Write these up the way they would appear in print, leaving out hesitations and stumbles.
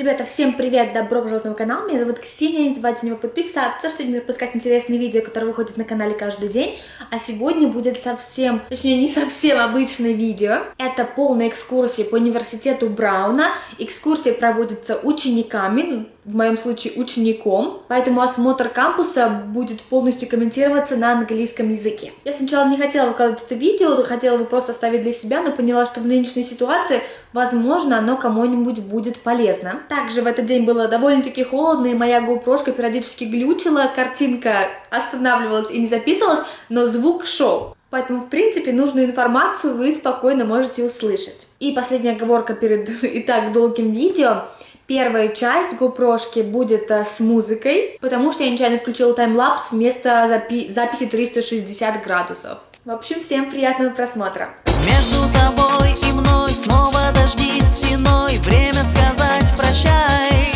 Ребята, всем привет! Добро пожаловать на мой канал. Меня зовут Ксения. Не забывайте на него подписаться, чтобы не пропускать интересные видео, которые выходят на канале каждый день. А сегодня будет совсем, точнее не совсем обычное видео. Это полная экскурсия по университету Брауна. Экскурсия проводится учениками, в моем случае учеником. Поэтому осмотр кампуса будет полностью комментироваться на английском языке. Я сначала не хотела выкладывать это видео, хотела его просто оставить для себя, но поняла, что в нынешней ситуации, возможно, оно кому-нибудь будет полезно. Также в этот день было довольно-таки холодно, и моя GoPro-шка периодически глючила, картинка останавливалась и не записывалась, но звук шел. Поэтому, в принципе, нужную информацию вы спокойно можете услышать. И последняя оговорка перед и так долгим видео. Первая часть GoPro-шки будет с музыкой, потому что я нечаянно включила таймлапс вместо записи 360 градусов. В общем, всем приятного просмотра. Между тобой и мной снова дожди стеной. Время сказать прощай.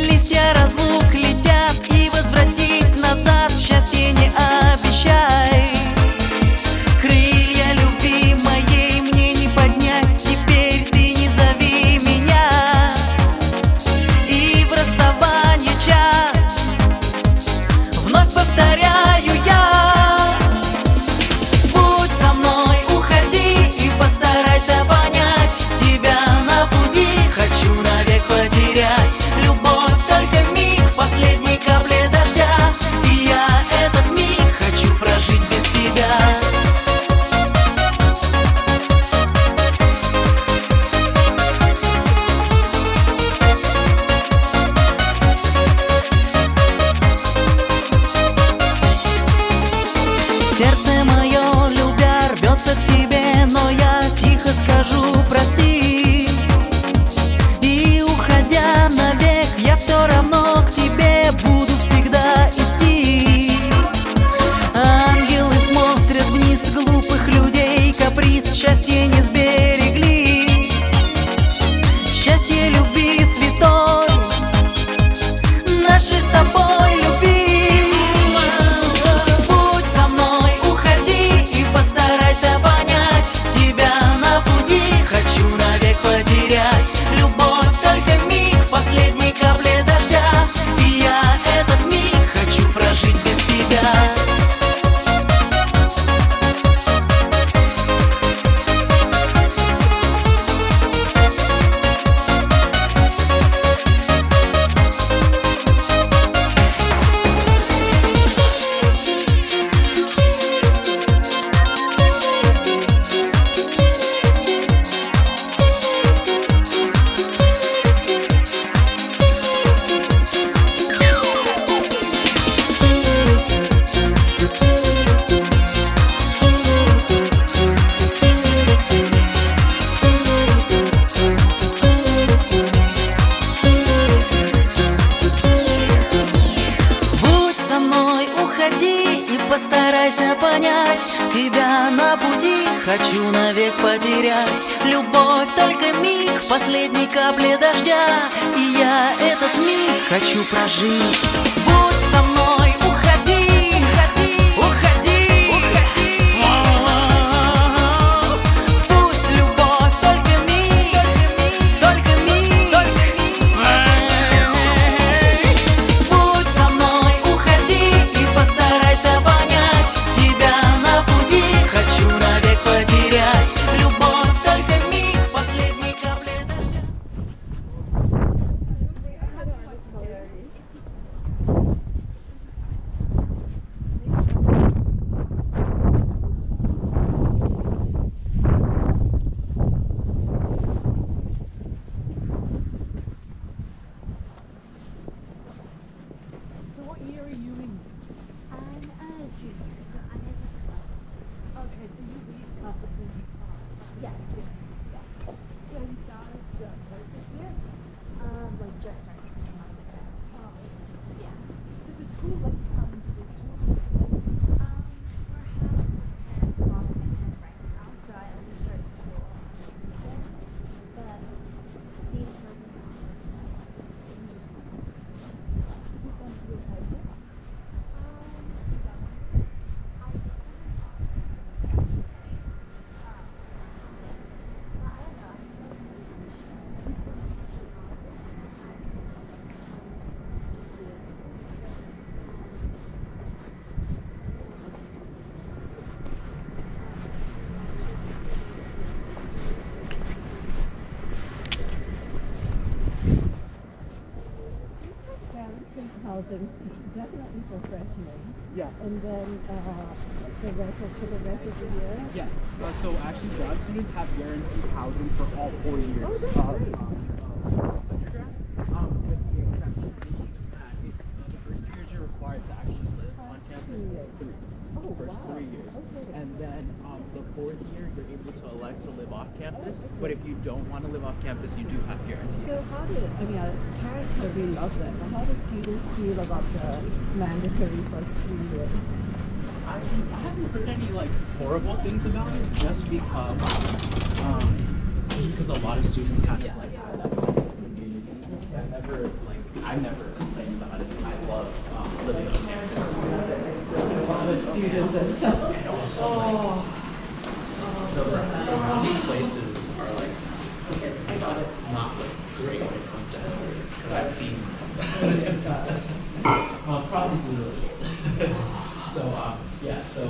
Листья разлук летят, и возвратить назад счастье не обещай. Крылья любви моей мне не поднять. Теперь ты не зови меня. И в расставании час вновь повторяю я. Будь со мной, уходи и постарайся понять. Тебя на пути хочу навек потерять. Любовь только миг в последней капле дождя. И я этот миг хочу прожить без тебя. Сердце мое, любя, рвется к тебе, но я тихо скажу прости. И уходя навек, я все равно к тебе буду всегда идти. Ангелы смотрят вниз глупых людей, каприз счастья не сберегли. Счастье любви святой, нашей с тобой любви. Будь со мной, уходи и постарайся понять. Тебя на пути хочу навек потерять. Любовь только миг в последней капле дождя. И я этот миг хочу прожить без тебя. Постарайся понять, тебя на пути хочу навек потерять. Любовь только миг в последней капле дождя. И я этот миг хочу прожить. Будь со мной, уходи, уходи, уходи. Пусть любовь только миг, только миг. Будь со мной, уходи и постарайся понять. Тебя на пути хочу навек потерять. Любовь только миг в последней капле дождя. So what year are you in? I'm a junior, so I'm in the club. Okay, so you read class of 25. Yes. So you started this year? Like just starting 2 months ago. Oh, Yeah. so the school lets you come into the course. We're having parents logging in right now, so I only start school on Tuesday. But the in-person Is this on your paper? housing definitely for freshmen. Yes. And then the rest of for the rest of the year. Yes. So actually, grad students have guaranteed housing for all 4 years of undergrad, with the exception that the first 2 years you're required to actually live on campus. The first 3 years, and then the 4th year you're able to elect to live off campus. But if you don't want to live off campus, you do have guaranteed So housing. how do parents really love that? But how do students feel about the mandatory first 3 years? I haven't heard any like horrible things about it, just because a lot of students kind of like have that sense of community. I've never complained about it. I love living on campus. The students themselves. And also the surrounding places are like not like great when it comes to houses, because I've seen Providence is really old. So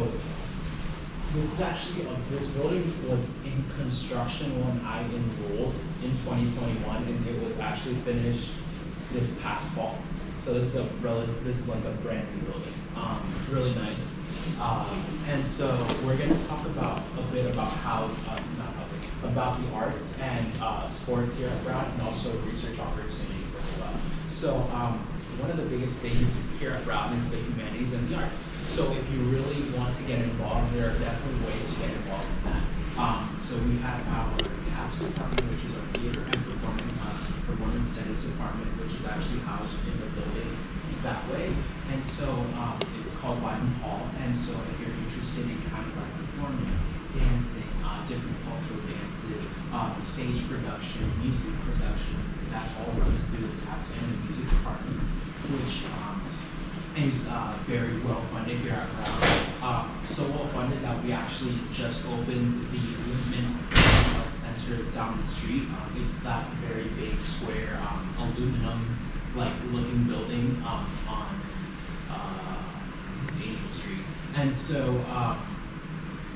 this is actually this building was in construction when I enrolled in 2021, and it was actually finished this past fall. So this is like a brand new building, really nice. And so we're going to talk about a bit about about the arts and sports here at Brown, and also research opportunities as well. So one of the biggest things here at Brown is the humanities and the arts. So if you really want to get involved, there are definitely ways to get involved in that. So we have our TAPS department, which is our theater and performance studies department, which is actually housed in the building that way. And so it's called Lyman Hall. And so if you're interested in kind of like performing, dancing, different cultural dances, stage production, music production, that all runs through the TAPS and the music departments, which is very well funded here at Brown. So well funded that we actually just opened the Women Center down the street. It's that very big square aluminum like looking building on it's Angel Street. And so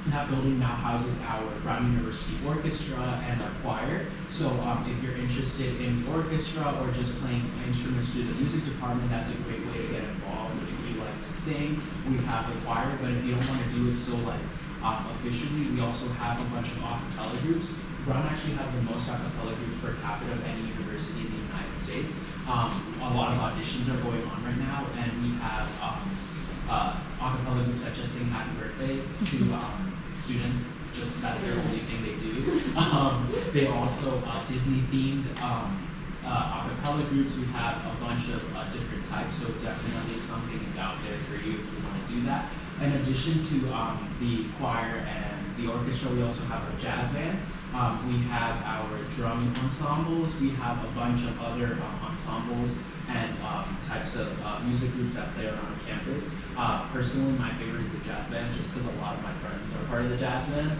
that building now houses our Brown University Orchestra and our choir. So if you're interested in the orchestra or just playing instruments through the music department, that's a great way to get involved. If you like to sing, we have the choir, but if you don't want to do it so like officially, we also have a bunch of a cappella groups. Brown actually has the most a cappella groups per capita of any university in the United States. A lot of auditions are going on right now, and we have a cappella groups that just sing happy birthday to students. Just that's their only thing they do. They also Disney themed a cappella groups. We have a bunch of different types, so definitely something is out there for you if you want to do that. In addition to the choir and the orchestra, we also have a jazz band. We have our drum ensembles. We have a bunch of other ensembles and types of music groups that play around campus. Personally, my favorite is the jazz band, just because a lot of my friends are part of the jazz band,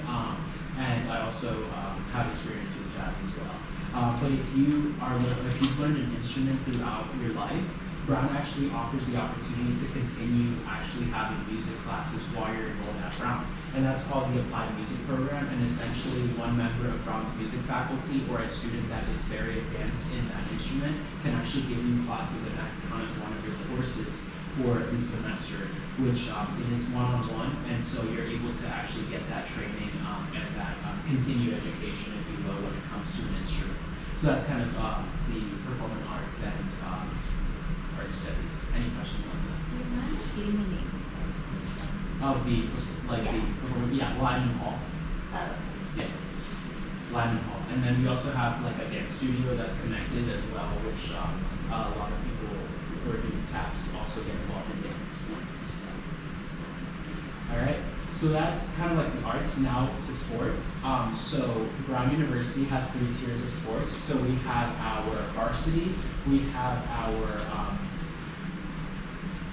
and I also have experience with jazz as well. But if you've learned an instrument throughout your life, Brown actually offers the opportunity to continue actually having music classes while you're enrolled at Brown. And that's called the Applied Music Program, and essentially one member of Brown's music faculty or a student that is very advanced in that instrument can actually give you classes, and that counts as one of your courses for this semester, which is one-on-one, and so you're able to actually get that training and that continued education, if you will, when it comes to an instrument. So that's kind of the performing arts and art studies. Any questions on that? Do you mind repeating the name? Lyman Hall. Yeah, Lyman Hall. And then we also have like a dance studio that's connected as well, which a lot of people who are doing taps also get involved in dance stuff as well. All right, so that's kind of like the arts. Now to sports. So Brown University has 3 tiers of sports. So we have our varsity, we have our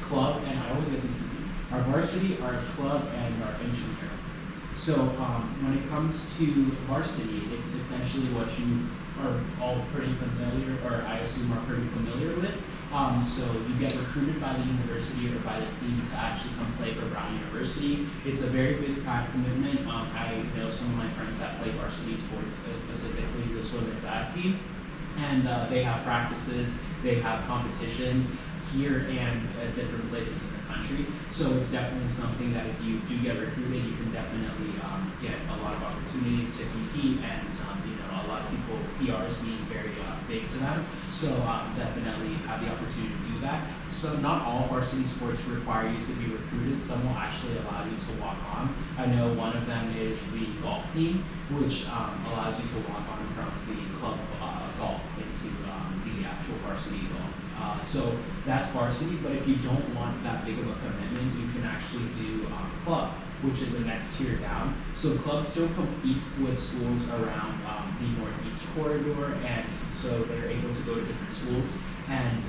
club, and I always get these confused. Our varsity, our club, and our intramural. So when it comes to varsity, it's essentially what you are all pretty familiar, or I assume are pretty familiar with. So you get recruited by the university or by the team to actually come play for Brown University. It's a very big time commitment. I know some of my friends that play varsity sports, specifically the swim and dive team, and they have practices, they have competitions. here and at different places in the country. So it's definitely something that if you do get recruited, you can definitely get a lot of opportunities to compete, and a lot of people, PRs being very big to them. So definitely have the opportunity to do that. So not all varsity sports require you to be recruited. Some will actually allow you to walk on. I know one of them is the golf team, which allows you to walk on from the club golf into the actual varsity golf. So that's varsity, but if you don't want that big of a commitment, you can actually do club, which is the next tier down. So club still competes with schools around the Northeast corridor, and so they're able to go to different schools, and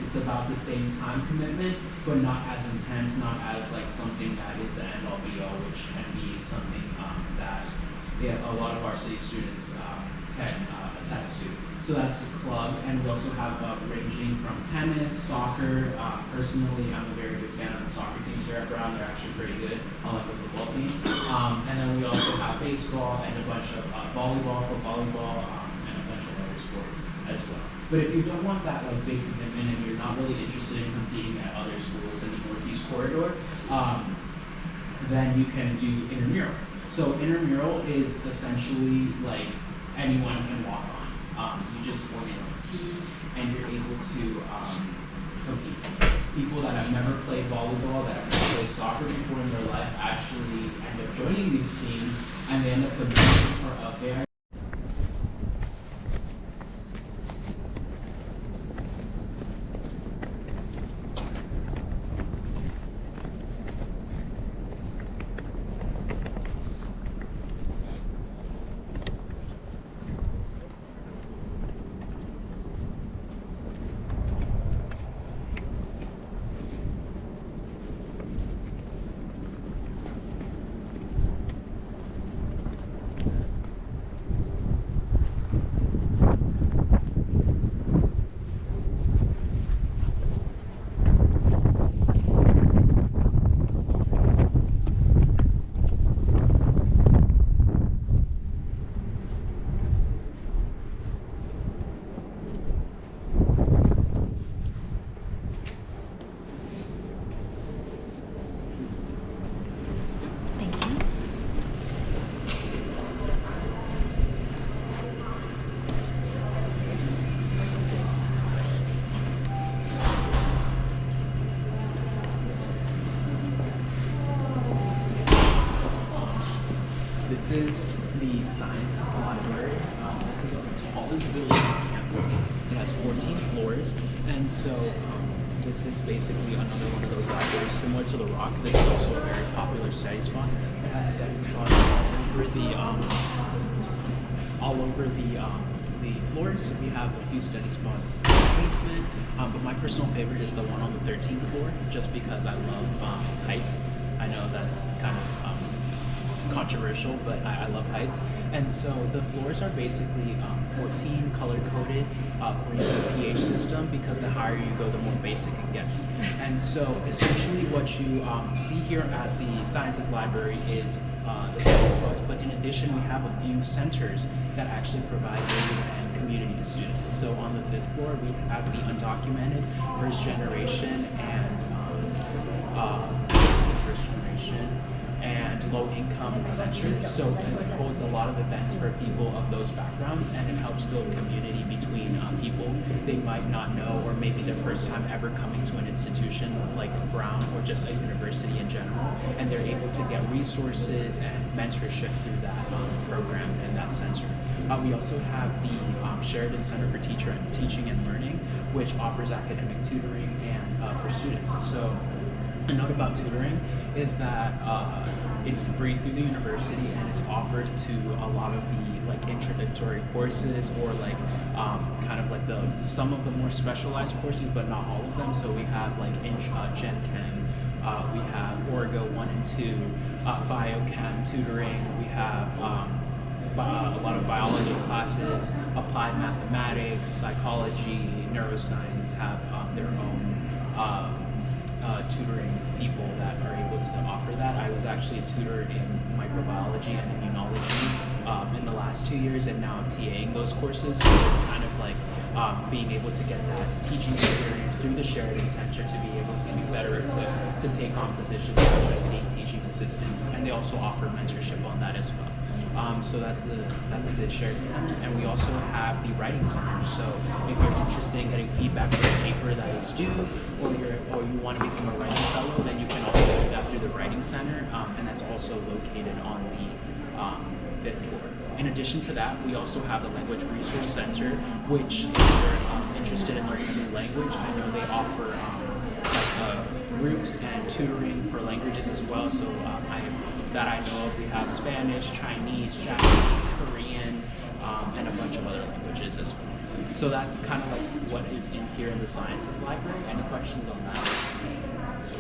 it's about the same time commitment, but not as intense, not as like something that is the end all be all, which can be something that a lot of varsity students can attest to. So that's the club, and we also have ranging from tennis, soccer. Personally, I'm a very big fan of the soccer teams here at Brown. They're actually pretty good, unlike the football team. And then we also have baseball and a bunch of volleyball for volleyball, and a bunch of other sports as well. But if you don't want that like big commitment and you're not really interested in competing at other schools in the Northeast corridor, then you can do intramural. So intramural is essentially like anyone can walk on. You just form your own team, and you're able to compete. People that have never played volleyball, that have never played soccer before in their life, actually end up joining these teams, and they end up competing for a very This is the Sciences Library. This is the tallest building on campus. It has 14 floors, and so this is basically another one of those libraries similar to the Rock. This is also a very popular study spot. It has study spots all over the floors. We have a few study spots in the basement, but my personal favorite is the one on the 13th floor, just because I love heights. I know that's kind of controversial, but I love heights. And so the floors are basically 14 color-coded according to the pH system, because the higher you go, the more basic it gets. And so essentially what you see here at the Sciences Library is the study spots, but in addition we have a few centers that actually provide reading and community to students. So on the 5th floor we have the undocumented, first generation, and low-income center. So it holds a lot of events for people of those backgrounds, and it helps build community between people they might not know, or maybe their first time ever coming to an institution like Brown or just a university in general, and they're able to get resources and mentorship through that program and that center. We also have the Sheridan Center for Teaching and Learning, which offers academic tutoring and for students. So a note about tutoring is that it's free through the university, and it's offered to a lot of the like introductory courses, or like kind of like some of the more specialized courses, but not all of them. So we have like Gen Chem, we have Orgo 1 and 2, Biochem tutoring, we have a lot of biology classes, applied mathematics, psychology, neuroscience have their own tutoring people that are able to offer that. I was actually tutored in microbiology and immunology in the last 2 years, and now I'm TAing those courses, so it's kind of like being able to get that teaching experience through the Sheridan Center to be able to be better equipped to take on positions such as aid teaching assistants, and they also offer mentorship on that as well. So that's the Sheridan Center, and we also have the Writing Center. So if you're interested in getting feedback for a paper that is due, or you want to become a writing fellow, then you can also do that through the Writing Center, and that's also located on the 5th floor. In addition to that, we also have the Language Resource Center, which if you're interested in learning a new language, I know they offer groups and tutoring for languages as well. So I know of, we have Spanish, Chinese, Japanese, Korean, and a bunch of other languages as well. So that's kind of like what is in here in the Sciences Library. Any questions on that?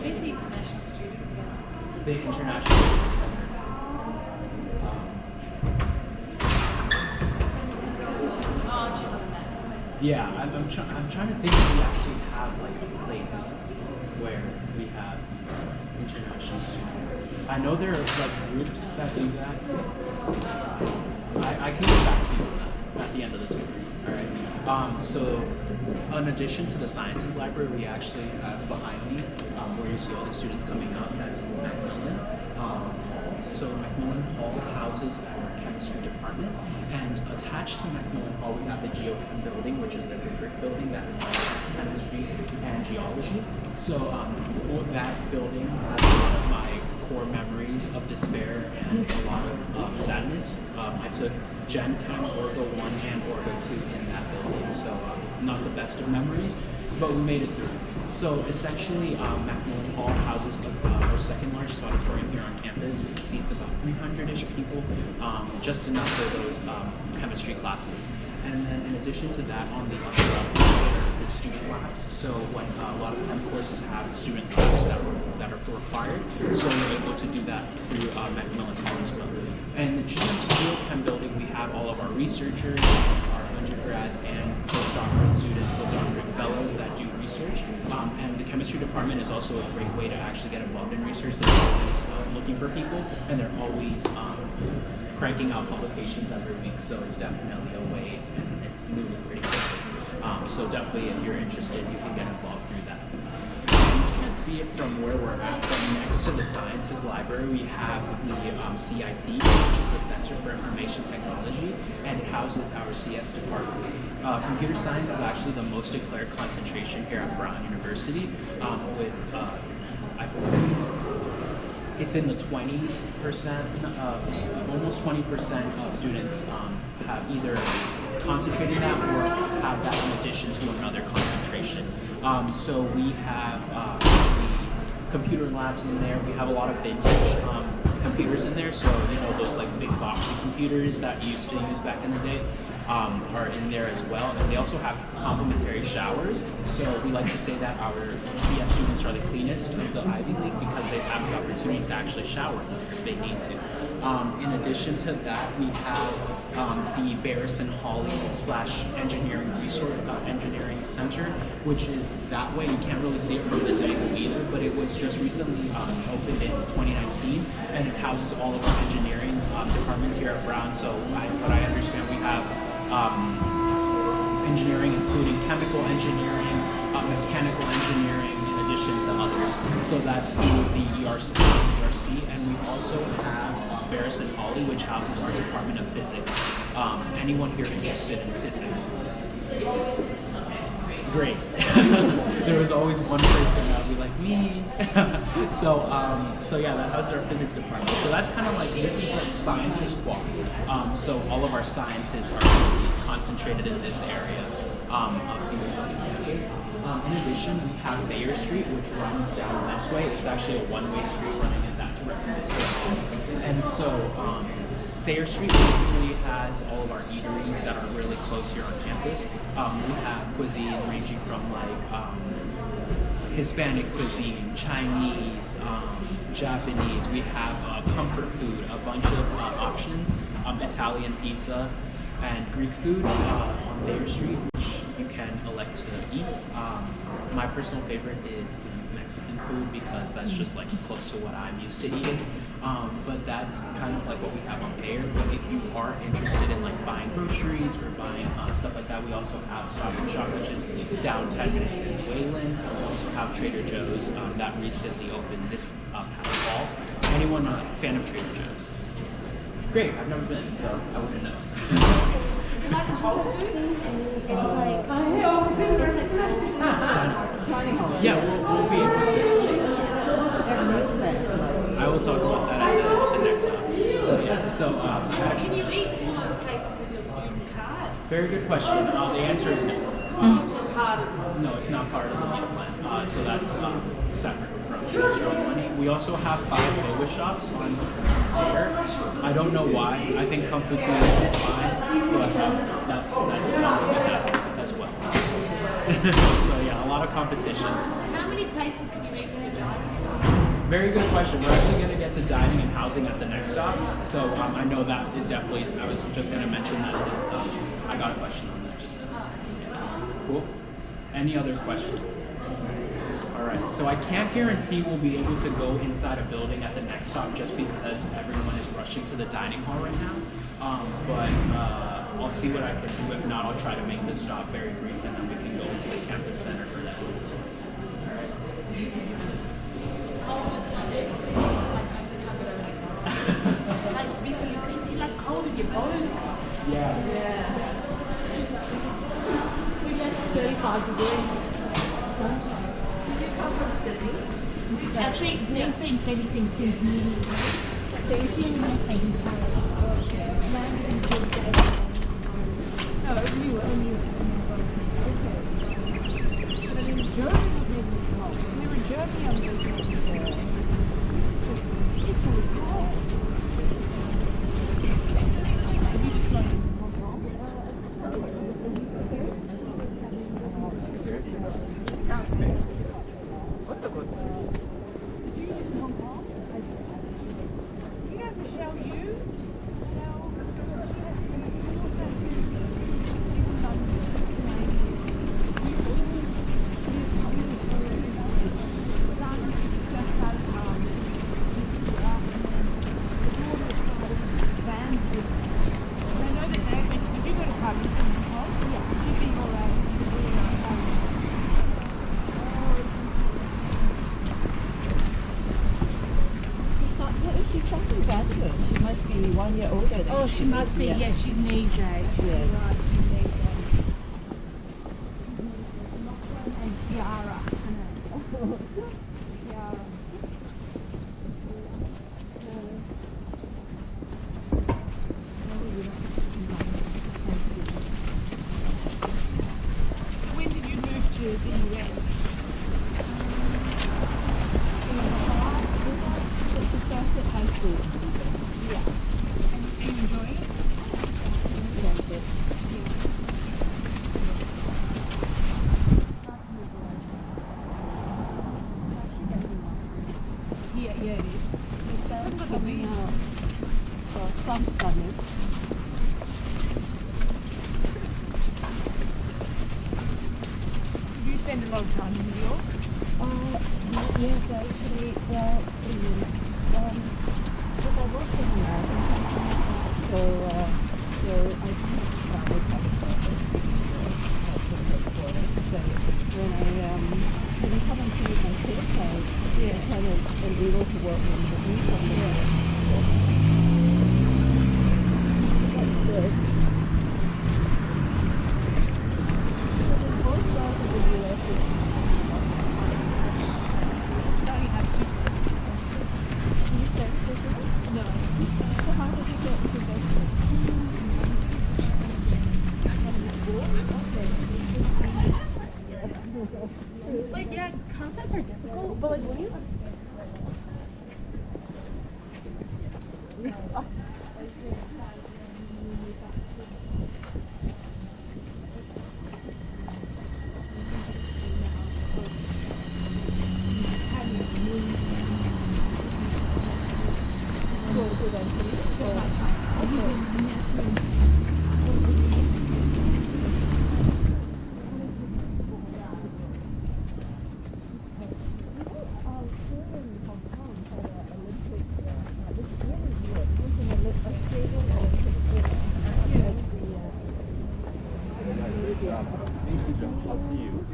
Where's the International Student Center? The International Student Center. Yeah, I'm trying to think if we actually have like a place where we have international students. I know there are like groups that do that. I can get back to you on that at the end of the tour. All right. So in addition to the Sciences Library, we actually have behind me where you see all the students coming out. That's Macmillan. So Macmillan Hall houses our chemistry department, and attached to Macmillan Hall we have the Geochem building, which is the brick building that houses chemistry and geology. So that building has a lot of my core memories of despair and a lot of sadness. I took Gen Chem, Orgo 1 and Orgo 2 in that building, so not the best of memories, but we made it through. So essentially, Macmillan Hall houses our second largest auditorium here on campus. It seats about 300-ish people, just enough for those chemistry classes. And then in addition to that, on the upper level, there are the student labs. So when a lot of chem courses have student labs that are required, so we're able to do that through Macmillan Hall as well. And the Geochem building, we have all of our researchers, our undergrads, and postdoctoral students, postdoctoral fellows that do research. And the chemistry department is also a great way to actually get involved in research. They're always looking for people, and they're always cranking out publications every week. So it's definitely a way, and it's moving pretty quickly. So definitely, if you're interested, you can get involved through that. You can't see it from where we're at, but next to the Sciences Library, we have the CIT, which is the Center for Information Technology, and it houses our CS department. Computer science is actually the most declared concentration here at Brown University, with, I believe, it's in the 20%, almost 20% of students have either concentrated that or have that in addition to another concentration. So we have the computer labs in there. We have a lot of vintage computers in there. So those like big boxy computers that you used to use back in the day are in there as well. And they also have complimentary showers. So we like to say that our CS students are the cleanest of the Ivy League because they have the opportunity to actually shower if they need to. In addition to that, we have the Barris and Hawley / Engineering Engineering Center, which is that way. You can't really see it from this angle either, but it was just recently opened in 2019, and it houses all of our engineering departments here at Brown. So what I understand, we have engineering, including chemical engineering, mechanical engineering, in addition to others. So that's the ERC, and we also have Barris and Hawley, which houses our Department of Physics. Anyone here interested in physics? Great. There was always one person that would be like, me. So yeah, that houses our physics department. So that's kind of like, this is like sciences quad. So all of our sciences are really concentrated in this area of the campus. In addition, we have Thayer Street, which runs down this way. It's actually a one-way street running in that direction this direction. And so Thayer Street basically has all of our eateries that are really close here on campus. We have cuisine ranging from like Hispanic cuisine, Chinese, Japanese. We have comfort food, a bunch of options, Italian pizza, and Greek food on Thayer Street, which you can elect to eat. My personal favorite is the Mexican food because that's just like close to what I'm used to eating. But that's kind of like what we have on there. But if you are interested in like buying groceries or buying stuff like that, we also have Stop and Shop, which is down 10 minutes in Wayland. We also have Trader Joe's that recently opened this past fall. Anyone a fan of Trader Joe's? Great, I've never been, so I wouldn't know. Yeah, we'll be able to see. I will talk about that at the next stop. So yeah, Can you eat in those places with your student card? very good question. The answer is no. No, it's not part of the meal plan. So that's separate from choose your own money. We also have 5 yoga shops on there. I don't know why. I think Kung Fu 2 is just fine, but that's as well. So yeah, a lot of competition. How many places can you eat when you're dining? Very good question. We're actually going to get to dining and housing at the next stop. So I know that is definitely, I was just going to mention that since I got a question on that just now. Cool. Any other questions? All right. So I can't guarantee we'll be able to go inside a building at the next stop just because everyone is rushing to the dining hall right now. But I'll see what I can do. If not, I'll try to make this stop very brief and then we can go into the campus center for that. All right. Like cold in your bones. Yes. We left 35 degrees. Did you come from Sydney? Actually, he's been fencing since New Year's. So he's been in Paris. Landed in Phila. Oh, you were only But in Germany was really cold. We were in Germany on the weekend. It's really cold. Have you just learned Hong Kong? What the good? Do you live in Hong Kong? You know Michelle Yu? She's something graduate. She must be 1 year older than Oh, she must be. Yeah, she's Neve's age. Yes. Right, she's Neve's age. And Kiara. Kiara. When did you move to the US? High school. Yeah. And are you enjoying it? Yeah, yeah, it is. The sun's coming out for some summers. Do you spend a lot of time in New York? Yes, actually, well, because I work in American company, so I kind of travel quite a bit. So when I come and see my kids, I kind of am able to work in the week on the road. That's good. Both sides of the U.S. No, you have to. No. So how did you get into business? Like, yeah, concepts are difficult, but like when you I'll see you.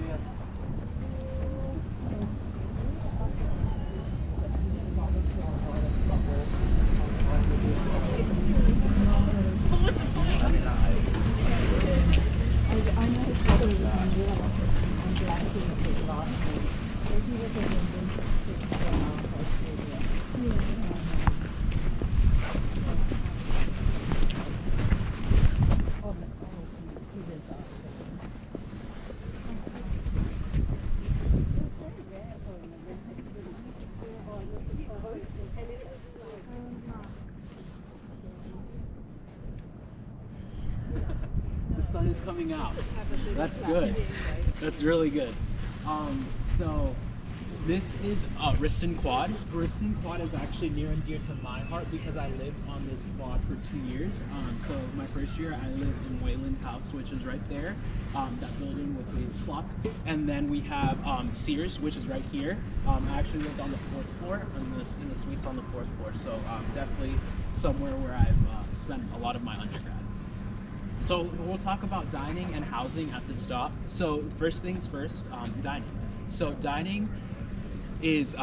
The sun is coming out. That's good. That's really good. So this is Riston Quad. Riston Quad is actually near and dear to my heart because I lived on this quad for 2 years. So my first year I lived in Wayland House, which is right there, that building with the clock. And then we have Sears, which is right here. I actually lived on the 4th floor in the suites on the 4th floor. So definitely somewhere where I've spent a lot of my undergrad. So we'll talk about dining and housing at the stop. So first things first, dining. So dining is,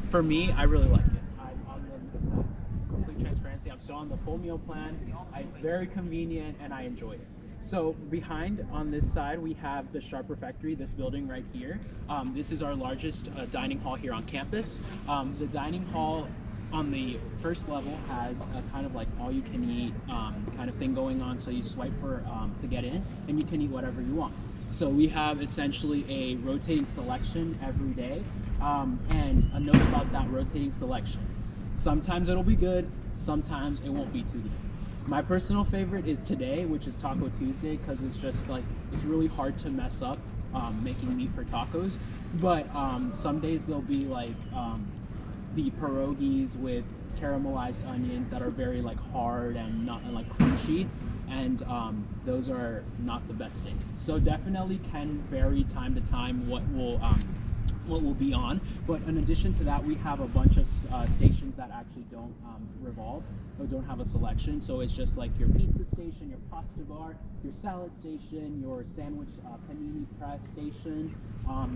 for me, I really like it. I'm on the complete transparency. I'm still on the full meal plan. It's very convenient and I enjoy it. So behind on this side, we have the Sharp Refectory, this building right here. This is our largest dining hall here on campus. The dining hall on the first level has a kind of like all-you-can-eat kind of thing going on. So you swipe for to get in, and you can eat whatever you want. So we have essentially a rotating selection every day, and a note about that rotating selection. Sometimes it'll be good, sometimes it won't be too good. My personal favorite is today, which is Taco Tuesday, because it's just like, it's really hard to mess up making meat for tacos. But some days there'll be like the pierogies with caramelized onions that are very like hard and not and like crunchy, and those are not the best days. So definitely can vary time to time what will be on. But in addition to that, we have a bunch of stations that actually don't revolve or don't have a selection. So it's just like your pizza station, your pasta bar, your salad station, your sandwich panini press station,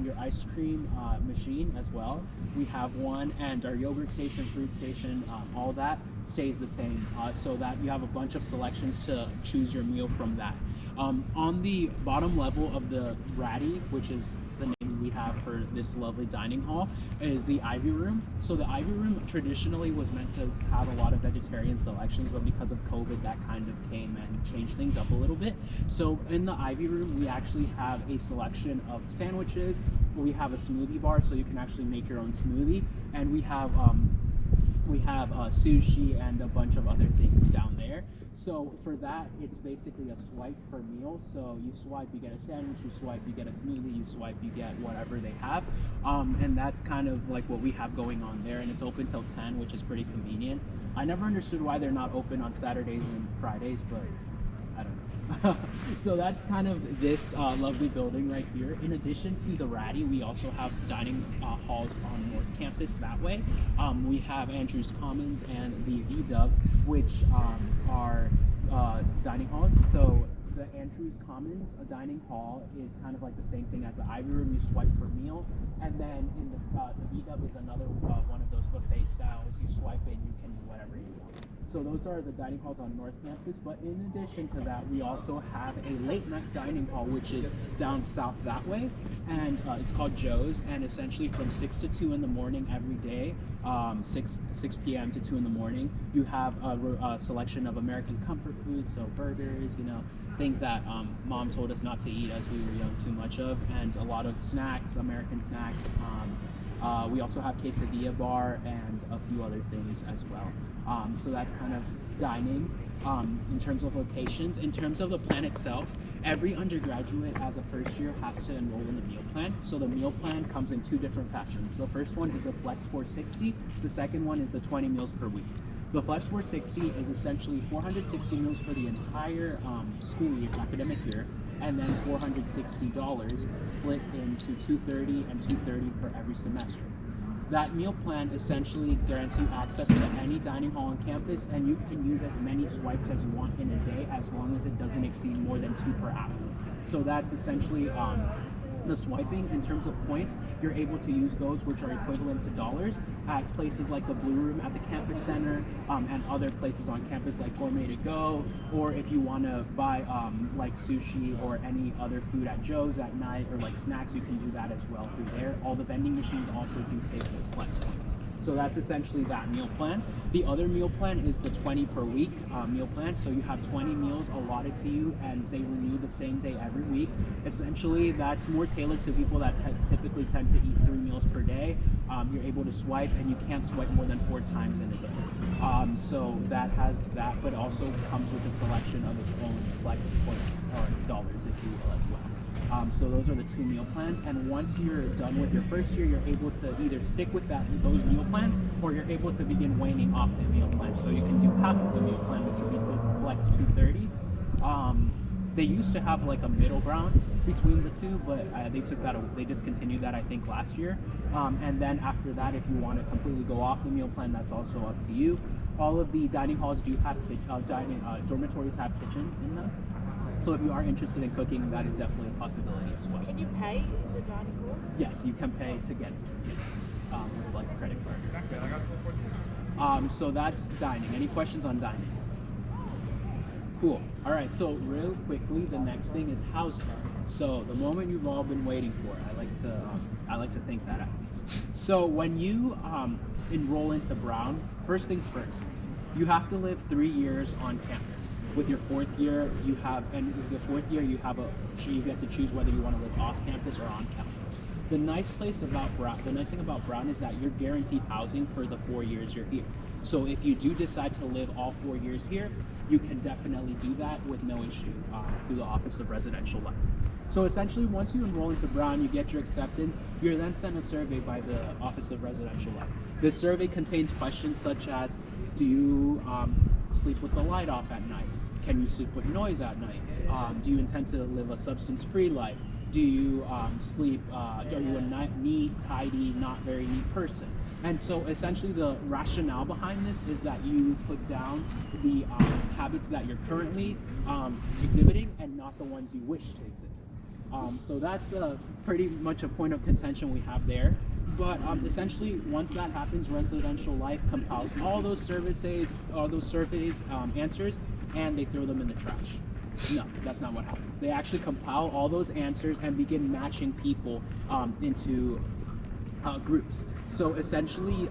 your ice cream machine as well. We have one, and our yogurt station, fruit station, all that stays the same, so that you have a bunch of selections to choose your meal from that. On the bottom level of the Ratty, which is the name we have for this lovely dining hall, is the Ivy Room. So the Ivy Room traditionally was meant to have a lot of vegetarian selections, but because of COVID, that kind of came and changed things up a little bit. So in the Ivy Room, we actually have a selection of sandwiches. We have a smoothie bar, so you can actually make your own smoothie, and we have sushi and a bunch of other things down there. So for that, it's basically a swipe per meal. So you swipe, you get a sandwich, you swipe, you get a smoothie, you swipe, you get whatever they have. And that's kind of like what we have going on there. And it's open till 10, which is pretty convenient. I never understood why they're not open on Saturdays and Fridays, but I don't know. So that's kind of this lovely building right here. In addition to the Ratty, we also have dining halls on North Campus that way. We have Andrews Commons and the V-Dub, which are dining halls. So the Andrews Commons dining hall is kind of like the same thing as the Ivy Room. You swipe for meal, and then in the V-Dub is another one of those buffet styles. You swipe it, you can do whatever you want. So those are the dining halls on North Campus, but in addition to that, we also have a late night dining hall, which is down south that way, and it's called Joe's, and essentially from 6 to 2 in the morning every day, 6 p.m. to 2 in the morning, you have a selection of American comfort foods, so burgers, you know, things that mom told us not to eat as we were young too much of, and a lot of snacks, American snacks. We also have quesadilla bar and a few other things as well. So that's kind of dining in terms of locations. In terms of the plan itself, every undergraduate as a first year has to enroll in the meal plan. So the meal plan comes in 2 different fashions. The first one is the Flex 460. The second one is the 20 meals per week. The Flex 460 is essentially 460 meals for the entire school year, academic year, and then $460 split into $230 and $230 for every semester. That meal plan essentially grants you access to any dining hall on campus, and you can use as many swipes as you want in a day as long as it doesn't exceed more than 2 per hour. So that's essentially the swiping. In terms of points, you're able to use those, which are equivalent to dollars, at places like the Blue Room at the campus center, and other places on campus like Gourmet to Go, or if you want to buy like sushi or any other food at Joe's at night, or like snacks, you can do that as well through there. All the vending machines also do take those flex points. So that's essentially that meal plan. The other meal plan is the 20 per week meal plan. So you have 20 meals allotted to you, and they renew the same day every week. Essentially, that's more tailored to people that typically tend to eat 3 meals per day. You're able to swipe, and you can't swipe more than 4 times in a day. So that has that, but also comes with a selection of its own flex points or dollars, if you will, as well. So those are the 2 meal plans, and once you're done with your first year, you're able to either stick with those meal plans, or you're able to begin waning off the meal plan. So you can do half of the meal plan, which would be the Flex 230. They used to have like a middle ground between the two, but they discontinued that, I think, last year. And then after that, if you want to completely go off the meal plan, that's also up to you. All of the dining halls do have dormitories have kitchens in them. So if you are interested in cooking, that is definitely a possibility as well. Can you pay for the dining halls? Yes, you can pay to get it. Yes, with like a credit card. So that's dining. Any questions on dining? Cool. All right. So real quickly, the next thing is housing. So the moment you've all been waiting for. I like to think that at least. So when you enroll into Brown, first things first, you have to live 3 years on campus. With your 4th year, you get to choose whether you want to live off campus or on campus. The nice thing about Brown is that you're guaranteed housing for the 4 years you're here. So if you do decide to live all 4 years here, you can definitely do that with no issue through the Office of Residential Life. So essentially, once you enroll into Brown, you get your acceptance, you're then sent a survey by the Office of Residential Life. This survey contains questions such as, do you sleep with the light off at night? Can you sleep with noise at night? Do you intend to live a substance-free life? Do you sleep, are you a neat, tidy, not very neat person? And so essentially the rationale behind this is that you put down the habits that you're currently exhibiting and not the ones you wish to exhibit. So that's pretty much a point of contention we have there. But essentially, once that happens, Residential Life compiles all those surveys answers, and they throw them in the trash. No, that's not what happens. They actually compile all those answers and begin matching people into groups. So essentially,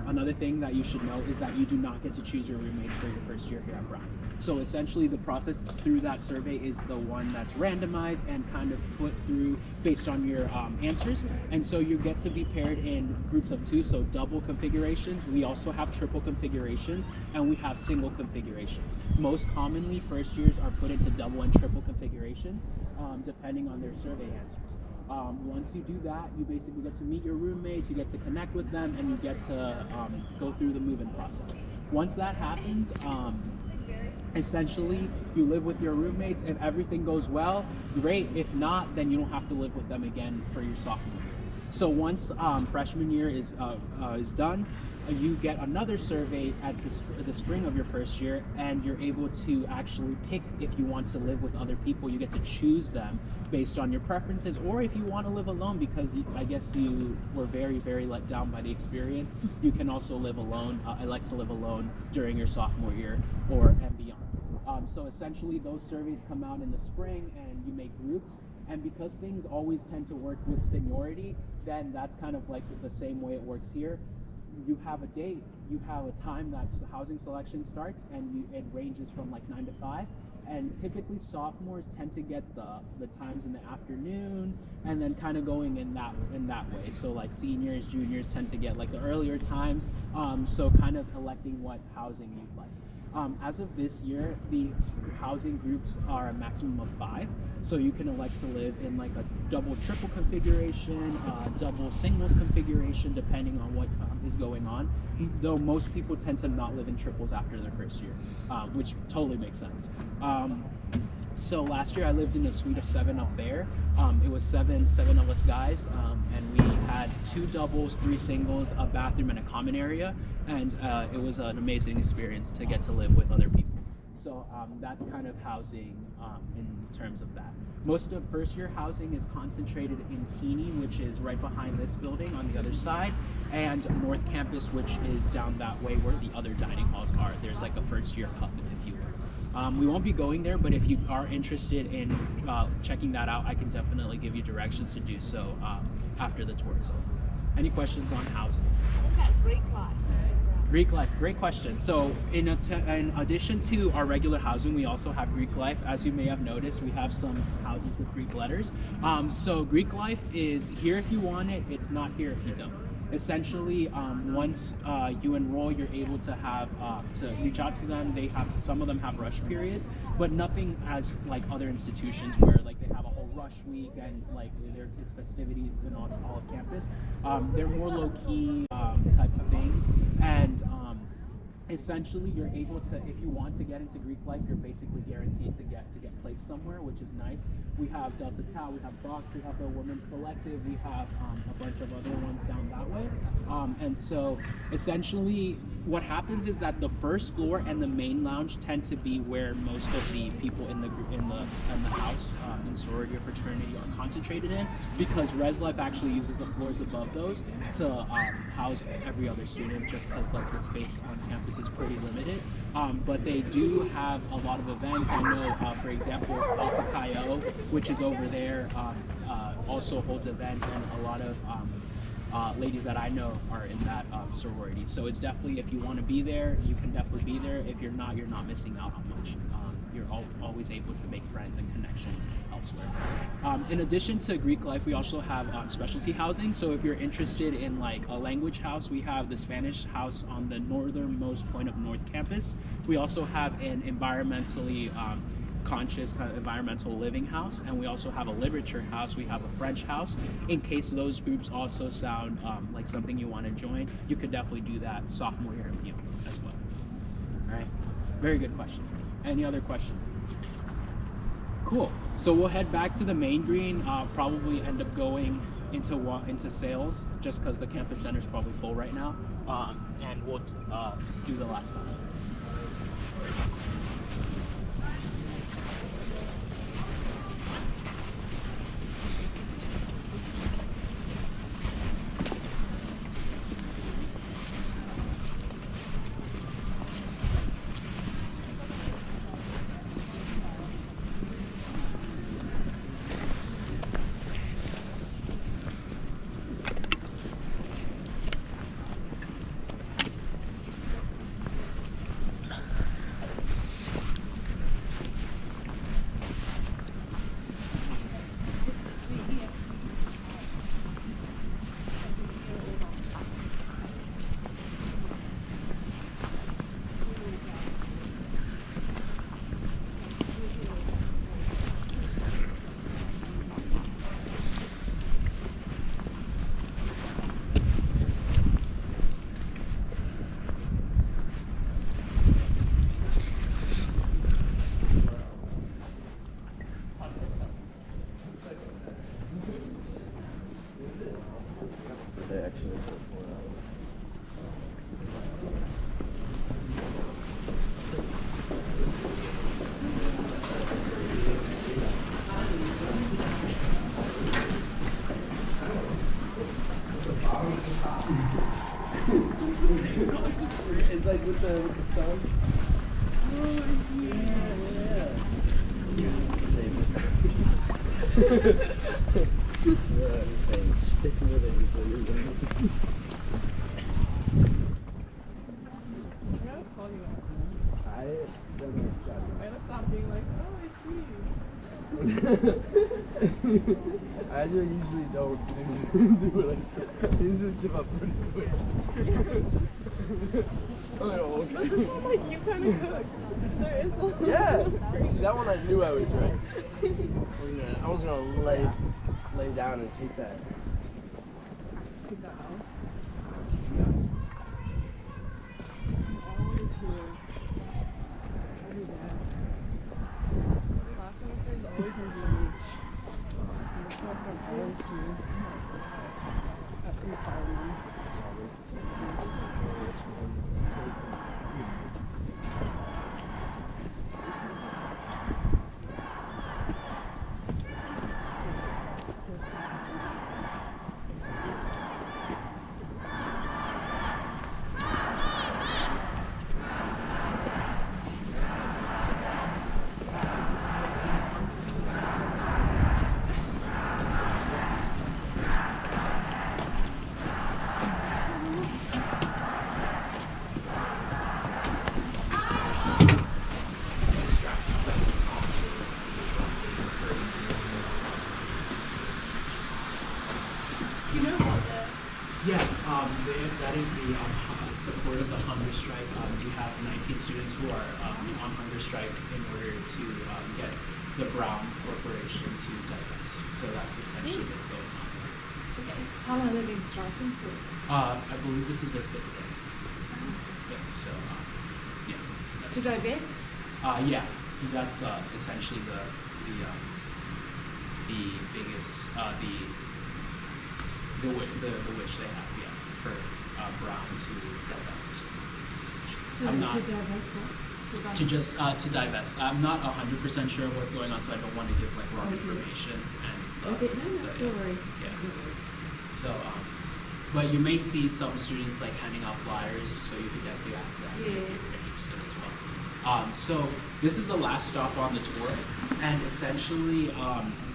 another thing that you should know is that you do not get to choose your roommates for your first year here at Brown. So essentially, the process through that survey is the one that's randomized and kind of put through based on your answers. And so you get to be paired in groups of 2, so double configurations. We also have triple configurations, and we have single configurations. Most commonly, first years are put into double and triple configurations, depending on their survey answers. Once you do that, you basically get to meet your roommates, you get to connect with them, and you get to go through the move-in process. Once that happens, essentially, you live with your roommates. If everything goes well, great. If not, then you don't have to live with them again for your sophomore year. So once freshman year is done, you get another survey at the spring of your first year, and you're able to actually pick if you want to live with other people. You get to choose them based on your preferences, or if you want to live alone because I guess you were very, very let down by the experience, you can also live alone, elect to live alone during your sophomore year and beyond. So essentially, those surveys come out in the spring, and you make groups. And because things always tend to work with seniority, then that's kind of like the same way it works here. You have a date, you have a time that housing selection starts, and it ranges from like 9 to 5. And typically sophomores tend to get the times in the afternoon, and then kind of going in that way. So like seniors, juniors tend to get like the earlier times. So kind of electing what housing you'd like. As of this year, the housing groups are a maximum of 5. So you can elect to live in like a double triple configuration, double singles configuration, depending on what is going on. Though most people tend to not live in triples after their first year, which totally makes sense. So last year I lived in a suite of 7 up there. It was seven of us guys, and we had 2 doubles, 3 singles, a bathroom, and a common area. And it was an amazing experience to get to live with other people. so that's kind of housing in terms of that. Most of first year housing is concentrated in Ksenia, which is right behind this building on the other side, and North Campus, which is down that way where the other dining halls are. There's like a first year hub, if you will. We won't be going there, but if you are interested in checking that out, I can definitely give you directions to do so after the tour is over. Any questions on housing? Greek life. Greek life, great question. So in addition to our regular housing, we also have Greek life. As you may have noticed, we have some houses with Greek letters. So Greek life is here if you want it, it's not here if you don't. Essentially, once you enroll, you're able to have to reach out to them. They have, some of them have rush periods, but nothing as like other institutions where like they have a whole rush week and like it's festivities and all of campus. They're more low key type of things, and essentially you're able to, if you want to get into Greek life, you're basically guaranteed to get placed somewhere, which is nice. We have Delta Tau, we have Bach, we have the Women's Collective, we have a bunch of other ones down that way. And so essentially what happens is that the first floor and the main lounge tend to be where most of the people in the house in sorority or fraternity are concentrated in, because Res Life actually uses the floors above those to house every other student, just because like the space on campus is pretty limited. But they do have a lot of events. I know, for example, Alpha Chi O, which is over there, also holds events, and a lot of ladies that I know are in that sorority. So it's definitely, if you want to be there, you can definitely be there. If you're not missing out on much. You're always able to make friends and connections elsewhere. In addition to Greek life, we also have specialty housing. So if you're interested in like a language house, we have the Spanish house on the northernmost point of North Campus. We also have an environmentally conscious kind of environmental living house, and we also have a literature house. We have a French house. In case those groups also sound like something you want to join, you could definitely do that sophomore year and beyond as well. All right, very good question. Any other questions? Cool. So we'll head back to the main green. Probably end up going into sales, just because the campus center is probably full right now, and we'll do the last one. It's like with the sun. Oh, I see. Yeah. Same. Yeah, I'm saying stick with it until you're done. I'm gonna call you out. I don't know if I'm gonna stop being like, oh, I see you. I usually don't do what I say. I usually give up pretty quick. Oh, okay. But this one, like, you kind of cook. There is a Yeah! See, that one I knew I was right. I was gonna lay down and take that. Keep that out. I'm always here. Every day. Last semester is always in the beach. And this semester I'm always here. At Ofiциальный. you know what the... Yes, that is the support of the hunger strike. We have 19 students who are on hunger strike in order to get the Brown Corporation to divest. So that's essentially what's going on. Okay. How long have they been striking for? I believe this is their 5th day. Yeah, so, yeah. To divest? Yeah, that's essentially the biggest, the wish they have, yeah, for Brown to divest. So I'm not, to divest what? to just to divest. I'm not 100% sure of what's going on, so I don't want to give like wrong information. And Okay, no, so, don't worry. Yeah. So, but you may see some students like handing out flyers, so you can definitely ask them if you're interested as well. So this is the last stop on the tour, and essentially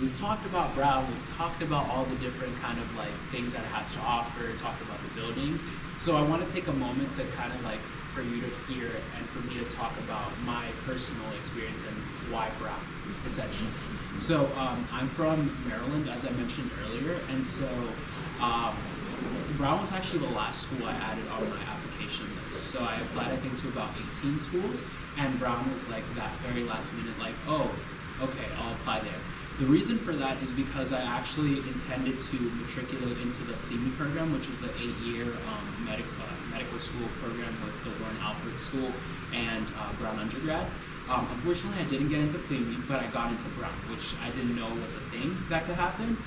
we've talked about Brown, we've talked about all the different kind of like things that it has to offer, talked about the buildings. So I want to take a moment to kind of like for you to hear and for me to talk about my personal experience and why Brown, essentially. So I'm from Maryland, as I mentioned earlier, and so Brown was actually the last school I added on my application list. So I applied, I think, to about 18 schools, and Brown was like that very last minute, like, oh, okay, I'll apply there. The reason for that is because I actually intended to matriculate into the PLME program, which is the 8-year medical school program with the Warren Alfred School and Brown undergrad. Unfortunately, I didn't get into PLME, but I got into Brown, which I didn't know was a thing that could happen.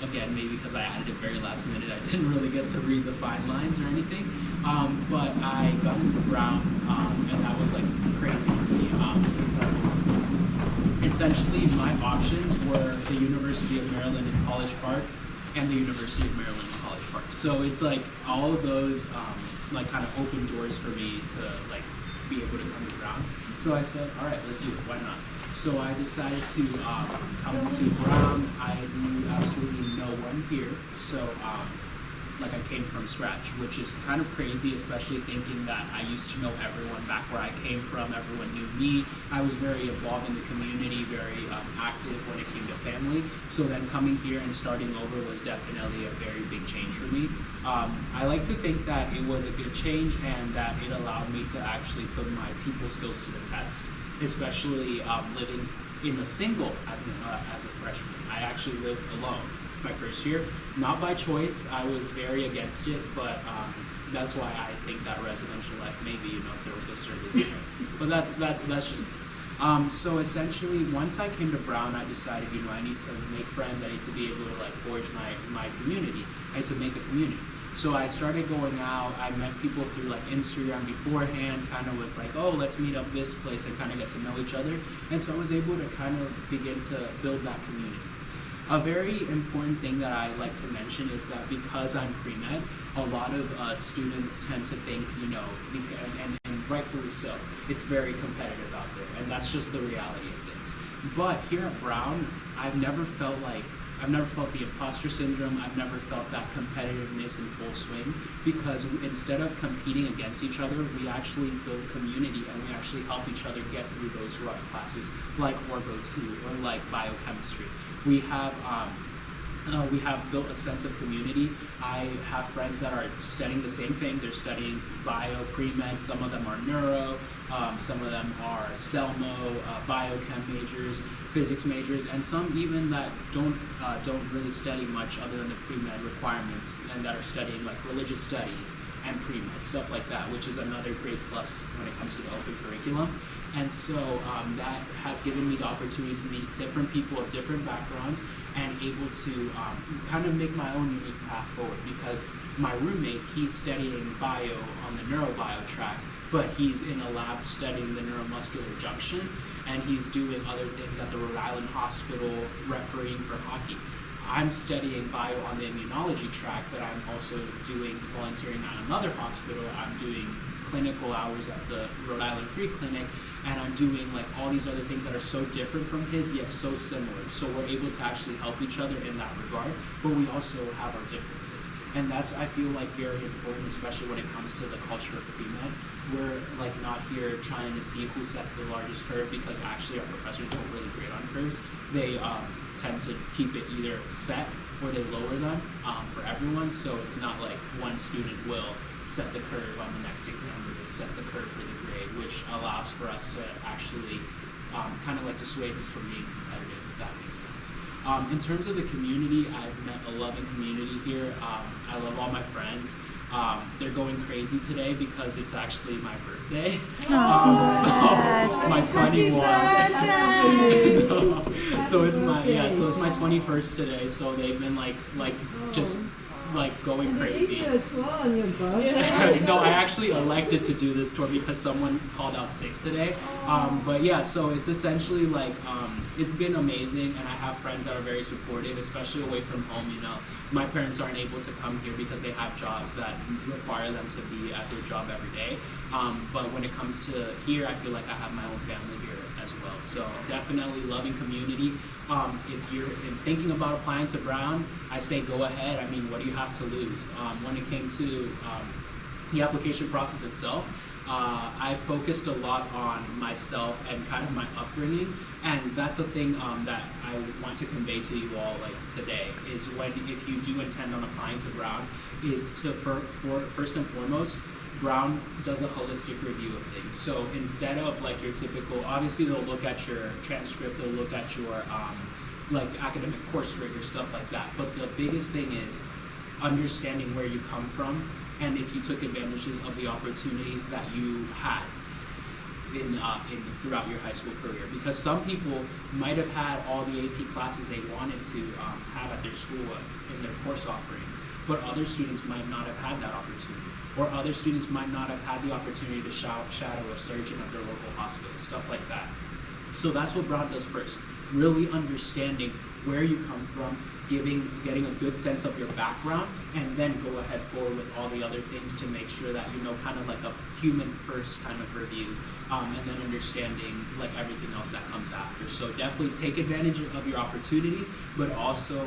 Again, maybe because I added it very last minute, I didn't really get to read the fine lines or anything. But I got into Brown, and that was like crazy for me because essentially my options were the University of Maryland in College Park and the University of Maryland in College Park. So it's like all of those like kind of open doors for me to like be able to come to Brown. So I said, all right, let's do it. Why not? So I decided to come to Brown. I knew absolutely no one here. So like I came from scratch, which is kind of crazy, especially thinking that I used to know everyone back where I came from. Everyone knew me. I was very involved in the community, very active when it came to family. So then coming here and starting over was definitely a very big change for me. I like to think that it was a good change and that it allowed me to actually put my people skills to the test, especially living in a single as a freshman. I actually lived alone my first year, not by choice. I was very against it, but that's why I think that residential life, maybe, you know, if there was no service here. But that's just so essentially once I came to Brown, I decided, you know, I need to make friends. I need to be able to like forge my community. I need to make a community. So I started going out. I met people through like Instagram beforehand, kind of was like, oh, let's meet up this place and kind of get to know each other. And so I was able to kind of begin to build that community. A very important thing that I like to mention is that because I'm pre-med, a lot of students tend to think, you know, and rightfully so, it's very competitive out there, and that's just the reality of things. But here at Brown, I've never felt the imposter syndrome. I've never felt that competitiveness in full swing, because instead of competing against each other, we actually build community and we actually help each other get through those rough classes like Orgo 2 or like biochemistry. We have built a sense of community. I have friends that are studying the same thing. They're studying bio, pre-med. Some of them are neuro. Some of them are CELMO, biochem majors, physics majors, and some even that don't really study much other than the pre-med requirements, and that are studying like religious studies and pre-med, stuff like that, which is another great plus when it comes to the open curriculum. And so that has given me the opportunity to meet different people of different backgrounds and able to kind of make my own unique path forward, because my roommate, he's studying bio on the neurobio track, but he's in a lab studying the neuromuscular junction, and he's doing other things at the Rhode-Island hospital refereeing for hockey. I'm studying bio on the immunology track, but I'm also doing volunteering at another hospital. I'm doing clinical hours at the Rhode Island Free Clinic, and I'm doing like all these other things that are so different from his, yet so similar. So we're able to actually help each other in that regard, but we also have our differences. And that's, I feel like, very important, especially when it comes to the culture of pre-med. We're like not here trying to see who sets the largest curve, because actually our professors don't really grade on curves. They tend to keep it either set or they lower them for everyone, so it's not like one student will set the curve on the next exam or just set the curve for the grade, which allows for us to actually kind of like dissuades us from being competitive, if that makes sense. In terms of the community, I've met a loving community here. I love all my friends. They're going crazy today because it's actually my birthday. So it's my 21. So it's my 21st today. So they've been like just like going crazy. You a tour on your birthday? No, I actually elected to do this tour because someone called out sick today. But yeah, so it's essentially like it's been amazing, and I have friends that are very supportive, especially away from home. You know, my parents aren't able to come here because they have jobs that require them to be at their job every day. But when it comes to here, I feel like I have my own family here as well. So definitely loving community. If you're thinking about applying to Brown, I say go ahead. I mean, what do you have to lose? When it came to the application process itself, I focused a lot on myself and kind of my upbringing, and that's the thing that I want to convey to you all like today is if you do intend on applying to Brown, is to first and foremost, Brown does a holistic review of things. So instead of like your typical, obviously they'll look at your transcript, they'll look at your like academic course rigor, stuff like that. But the biggest thing is understanding where you come from and if you took advantages of the opportunities that you had throughout your high school career. Because some people might have had all the AP classes they wanted to have at their school in their course offerings, but other students might not have had that opportunity. Or other students might not have had the opportunity to shadow a surgeon at their local hospital, stuff like that. So that's what Brown does first, really understanding where you come from, getting a good sense of your background, and then go ahead forward with all the other things to make sure that you know kind of like a human first kind of review, and then understanding like everything else that comes after. So definitely take advantage of your opportunities, but also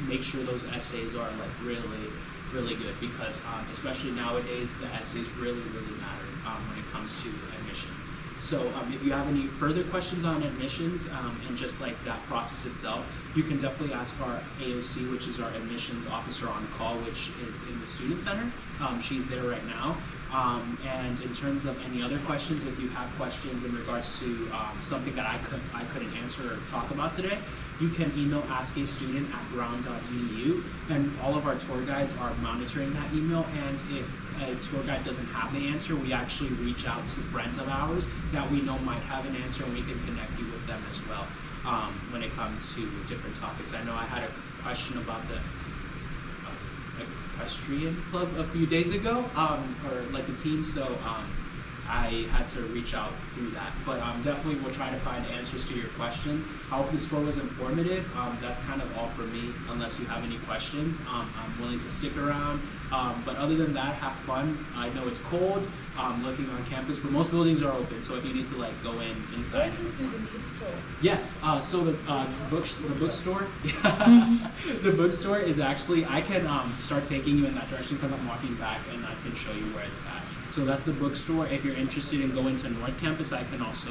make sure those essays are like really good, because especially nowadays the essays really matter when it comes to admissions. So if you have any further questions on admissions and just like that process itself, you can definitely ask our AOC, which is our admissions officer on call, which is in the student center. She's there right now. And in terms of any other questions, if you have questions in regards to something that I couldn't answer or talk about today, you can email askastudent@brown.edu, and all of our tour guides are monitoring that email. And if a tour guide doesn't have the answer, we actually reach out to friends of ours that we know might have an answer, and we can connect you with them as well when it comes to different topics. I know I had a question about the equestrian club a few days ago, or like the team, so I had to reach out through that. But definitely we'll try to find answers to your questions. I hope this tour was informative. That's kind of all for me, unless you have any questions. I'm willing to stick around. But other than that, have fun. I know it's cold looking on campus, but most buildings are open, so if you need to like go inside. Where's the souvenir store? Yes, so the bookstore, the bookstore is actually, I can start taking you in that direction because I'm walking back, and I can show you where it's at. So that's the bookstore. If you're interested in going to North Campus, I can also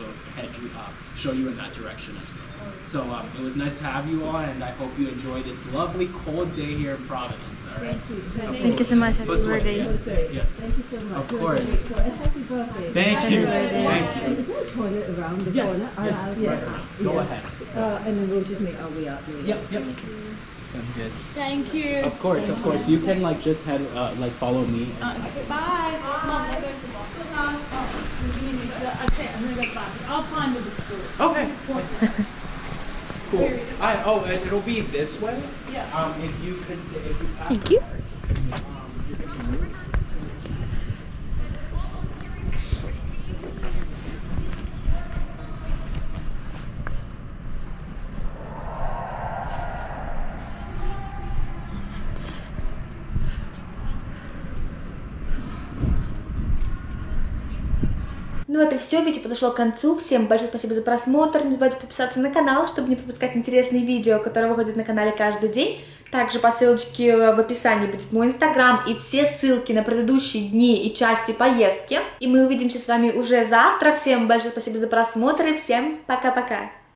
show you in that direction as well. So it was nice to have you all, and I hope you enjoy this lovely cold day here in Providence. All right. Thank you so much. Happy birthday. Yes. Thank you so much. Of course. Happy birthday. Thank you. Thank you. Is there a toilet around the Yes. corner? Yes. Go ahead. And then we'll just make our way out there. Yep. Sounds good. Thank you. Of course. You can like just head like follow me. Bye. Mom, I go to the box. I'm gonna go back. I'll find the bookstore. Okay. Cool. It'll be this way. Yeah. If you pass. Thank you. Ну вот и все, видео подошло к концу. Всем большое спасибо за просмотр. Не забывайте подписаться на канал, чтобы не пропускать интересные видео, которые выходят на канале каждый день. Также по ссылочке в описании будет мой инстаграм и все ссылки на предыдущие дни и части поездки. И мы увидимся с вами уже завтра. Всем большое спасибо за просмотр и всем пока-пока.